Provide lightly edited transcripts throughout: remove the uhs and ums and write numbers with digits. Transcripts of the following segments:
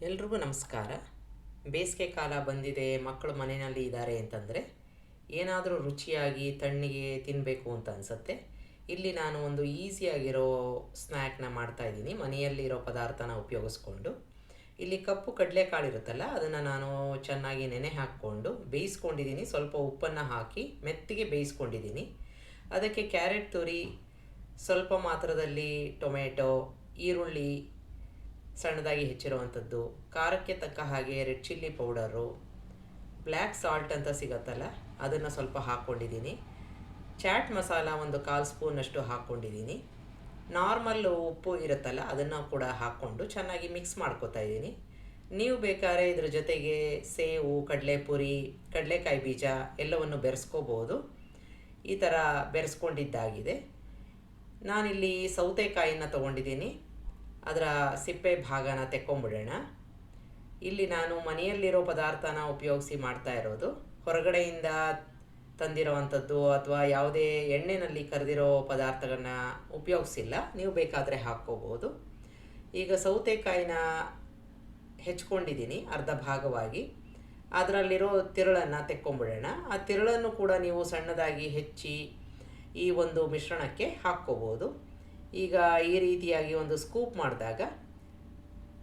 ಎಲ್ರಿಗೂ ನಮಸ್ಕಾರ. ಬೇಸಿಗೆ ಕಾಲ ಬಂದಿದೆ, ಮಕ್ಕಳು ಮನೆಯಲ್ಲಿ ಇದ್ದಾರೆ ಅಂತಂದರೆ ಏನಾದರೂ ರುಚಿಯಾಗಿ ತಣ್ಣಗೆ ತಿನ್ನಬೇಕು ಅಂತ ಅನಿಸುತ್ತೆ. ಇಲ್ಲಿ ನಾನು ಒಂದು ಈಸಿಯಾಗಿರೋ ಸ್ನ್ಯಾಕ್ನ ಮಾಡ್ತಾಯಿದ್ದೀನಿ ಮನೆಯಲ್ಲಿರೋ ಪದಾರ್ಥನ ಉಪಯೋಗಿಸ್ಕೊಂಡು. ಇಲ್ಲಿ ಕಪ್ಪು ಕಡಲೆಕಾಳು ಇರುತ್ತಲ್ಲ, ಅದನ್ನು ನಾನು ಚೆನ್ನಾಗಿ ನೆನೆ ಹಾಕ್ಕೊಂಡು ಬೇಯಿಸ್ಕೊಂಡಿದ್ದೀನಿ. ಸ್ವಲ್ಪ ಉಪ್ಪನ್ನು ಹಾಕಿ ಮೆತ್ತಿಗೆ ಬೇಯಿಸ್ಕೊಂಡಿದ್ದೀನಿ. ಅದಕ್ಕೆ ಕ್ಯಾರೆಟ್ ತುರಿ, ಸ್ವಲ್ಪ ಮಾತ್ರದಲ್ಲಿ ಟೊಮೆಟೊ, ಈರುಳ್ಳಿ ಸಣ್ಣದಾಗಿ ಹೆಚ್ಚಿರುವಂಥದ್ದು, ಖಾರಕ್ಕೆ ತಕ್ಕ ಹಾಗೆ red chilli powder, black salt ಅಂತ ಸಿಗತ್ತಲ್ಲ ಅದನ್ನು ಸ್ವಲ್ಪ ಹಾಕ್ಕೊಂಡಿದ್ದೀನಿ. ಚಾಟ್ ಮಸಾಲ ಒಂದು 1/4 ಸ್ಪೂನಷ್ಟು ಹಾಕ್ಕೊಂಡಿದ್ದೀನಿ. ನಾರ್ಮಲ್ ಉಪ್ಪು ಇರುತ್ತಲ್ಲ ಅದನ್ನು ಕೂಡ ಹಾಕ್ಕೊಂಡು ಚೆನ್ನಾಗಿ ಮಿಕ್ಸ್ ಮಾಡ್ಕೊತಾ ಇದ್ದೀನಿ. ನೀವು ಬೇಕಾದ್ರೆ ಇದ್ರ ಜೊತೆಗೆ ಸೇವು, ಕಡಲೆಪುರಿ, ಕಡಲೆಕಾಯಿ ಬೀಜ ಎಲ್ಲವನ್ನು ಬೆರೆಸ್ಕೋಬೋದು. ಈ ಥರ ಬೆರೆಸ್ಕೊಂಡಿದ್ದಾಗಿದೆ. ನಾನಿಲ್ಲಿ ಸೌತೆಕಾಯಿನ ತೊಗೊಂಡಿದ್ದೀನಿ. ಅದರ ಸಿಪ್ಪೆ ಭಾಗನ ತೆಕ್ಕೊಂಬಿಡೋಣ. ಇಲ್ಲಿ ನಾನು ಮನೆಯಲ್ಲಿರೋ ಪದಾರ್ಥನ ಉಪಯೋಗಿಸಿ ಮಾಡ್ತಾ ಇರೋದು. ಹೊರಗಡೆಯಿಂದ ತಂದಿರೋವಂಥದ್ದು ಅಥವಾ ಯಾವುದೇ ಎಣ್ಣೆಯಲ್ಲಿ ಕರೆದಿರೋ ಪದಾರ್ಥಗಳನ್ನ ಉಪಯೋಗಿಸಿಲ್ಲ. ನೀವು ಬೇಕಾದರೆ ಹಾಕ್ಕೋಬೋದು. ಈಗ ಸೌತೆಕಾಯಿನ ಹೆಚ್ಕೊಂಡಿದ್ದೀನಿ ಅರ್ಧ ಭಾಗವಾಗಿ. ಅದರಲ್ಲಿರೋ ತಿರುಳನ್ನು ತೆಕ್ಕೊಂಬಿಡೋಣ. ಆ ತಿರುಳನ್ನು ಕೂಡ ನೀವು ಸಣ್ಣದಾಗಿ ಹೆಚ್ಚಿ ಈ ಒಂದು ಮಿಶ್ರಣಕ್ಕೆ ಹಾಕ್ಕೋಬೋದು. ಈಗ ಈ ರೀತಿಯಾಗಿ ಒಂದು ಸ್ಕೂಪ್ ಮಾಡಿದಾಗ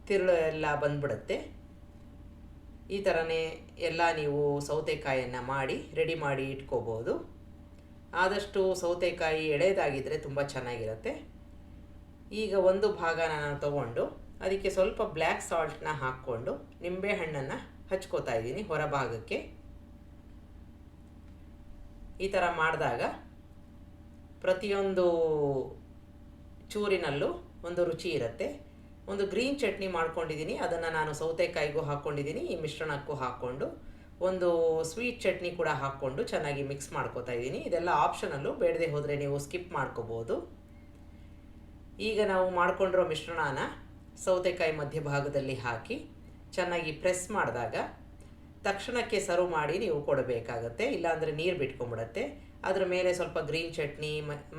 ತಿರುಳು ಎಲ್ಲ ಬಂದ್ಬಿಡುತ್ತೆ. ಈ ಥರನೇ ಎಲ್ಲ ನೀವು ಸೌತೆಕಾಯಿಯನ್ನು ಮಾಡಿ ರೆಡಿ ಮಾಡಿ ಇಟ್ಕೋಬೋದು. ಆದಷ್ಟು ಸೌತೆಕಾಯಿ ಎಳೆದಾಗಿದ್ದರೆ ತುಂಬ ಚೆನ್ನಾಗಿರುತ್ತೆ. ಈಗ ಒಂದು ಭಾಗನ ನಾನು ತಗೊಂಡು ಅದಕ್ಕೆ ಸ್ವಲ್ಪ ಬ್ಲ್ಯಾಕ್ ಸಾಲ್ಟ್ನ ಹಾಕ್ಕೊಂಡು ನಿಂಬೆಹಣ್ಣನ್ನು ಹಚ್ಕೋತಾ ಇದ್ದೀನಿ ಹೊರಭಾಗಕ್ಕೆ. ಈ ಥರ ಮಾಡಿದಾಗ ಪ್ರತಿಯೊಂದು ಚೂರಿನಲ್ಲೂ ಒಂದು ರುಚಿ ಇರುತ್ತೆ. ಒಂದು ಗ್ರೀನ್ ಚಟ್ನಿ ಮಾಡ್ಕೊಂಡಿದ್ದೀನಿ, ಅದನ್ನು ನಾನು ಸೌತೆಕಾಯಿಗೂ ಹಾಕ್ಕೊಂಡಿದ್ದೀನಿ, ಈ ಮಿಶ್ರಣಕ್ಕೂ ಹಾಕ್ಕೊಂಡು ಒಂದು ಸ್ವೀಟ್ ಚಟ್ನಿ ಕೂಡ ಹಾಕ್ಕೊಂಡು ಚೆನ್ನಾಗಿ ಮಿಕ್ಸ್ ಮಾಡ್ಕೋತಾ ಇದ್ದೀನಿ. ಇದೆಲ್ಲ ಆಪ್ಷನಲ್ಲು, ಬೇಡದೆ ಹೋದರೆ ನೀವು ಸ್ಕಿಪ್ ಮಾಡ್ಕೋಬೋದು. ಈಗ ನಾವು ಮಾಡ್ಕೊಂಡಿರೋ ಮಿಶ್ರಣನ ಸೌತೆಕಾಯಿ ಮಧ್ಯಭಾಗದಲ್ಲಿ ಹಾಕಿ ಚೆನ್ನಾಗಿ ಪ್ರೆಸ್ ಮಾಡಿದಾಗ ತಕ್ಷಣಕ್ಕೆ ಸರ್ವ್ ಮಾಡಿ ನೀವು ಕೊಡಬೇಕಾಗತ್ತೆ, ಇಲ್ಲಾಂದರೆ ನೀರು ಬಿಟ್ಕೊಂಡ್ಬಿಡತ್ತೆ. ಅದರ ಮೇಲೆ ಸ್ವಲ್ಪ ಗ್ರೀನ್ ಚಟ್ನಿ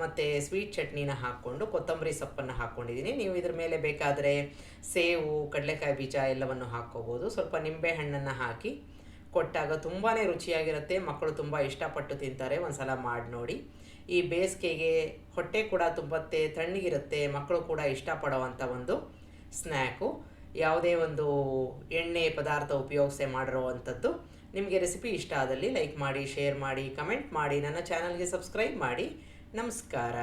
ಮತ್ತು ಸ್ವೀಟ್ ಚಟ್ನಿನ ಹಾಕ್ಕೊಂಡು ಕೊತ್ತಂಬರಿ ಸೊಪ್ಪನ್ನು ಹಾಕ್ಕೊಂಡಿದ್ದೀನಿ. ನೀವು ಇದ್ರ ಮೇಲೆ ಬೇಕಾದರೆ ಸೇವು, ಕಡಲೆಕಾಯಿ ಬೀಜ ಎಲ್ಲವನ್ನು ಹಾಕ್ಕೋಬೋದು. ಸ್ವಲ್ಪ ನಿಂಬೆಹಣ್ಣನ್ನು ಹಾಕಿ ಕೊಟ್ಟಾಗ ತುಂಬಾ ರುಚಿಯಾಗಿರುತ್ತೆ. ಮಕ್ಕಳು ತುಂಬ ಇಷ್ಟಪಟ್ಟು ತಿಂತಾರೆ. ಒಂದು ಸಲ ಮಾಡಿ ನೋಡಿ. ಈ ಬೇಸಿಗೆಗೆ ಹೊಟ್ಟೆ ಕೂಡ ತುಂಬತ್ತೆ, ತಣ್ಣಗಿರುತ್ತೆ, ಮಕ್ಕಳು ಕೂಡ ಇಷ್ಟಪಡೋವಂಥ ಒಂದು ಸ್ನ್ಯಾಕು. ಯಾವುದೇ ಒಂದು ಎಣ್ಣೆ ಪದಾರ್ಥ ಉಪಯೋಗಿಸಿ ಮಾಡಿರೋವಂಥದ್ದು. ನಿಮಗೆ ರೆಸಿಪಿ ಇಷ್ಟ ಆದಲ್ಲಿ ಲೈಕ್ ಮಾಡಿ, ಶೇರ್ ಮಾಡಿ, ಕಮೆಂಟ್ ಮಾಡಿ, ನನ್ನ ಚಾನಲ್ಗೆ ಸಬ್ಸ್ಕ್ರೈಬ್ ಮಾಡಿ. ನಮಸ್ಕಾರ.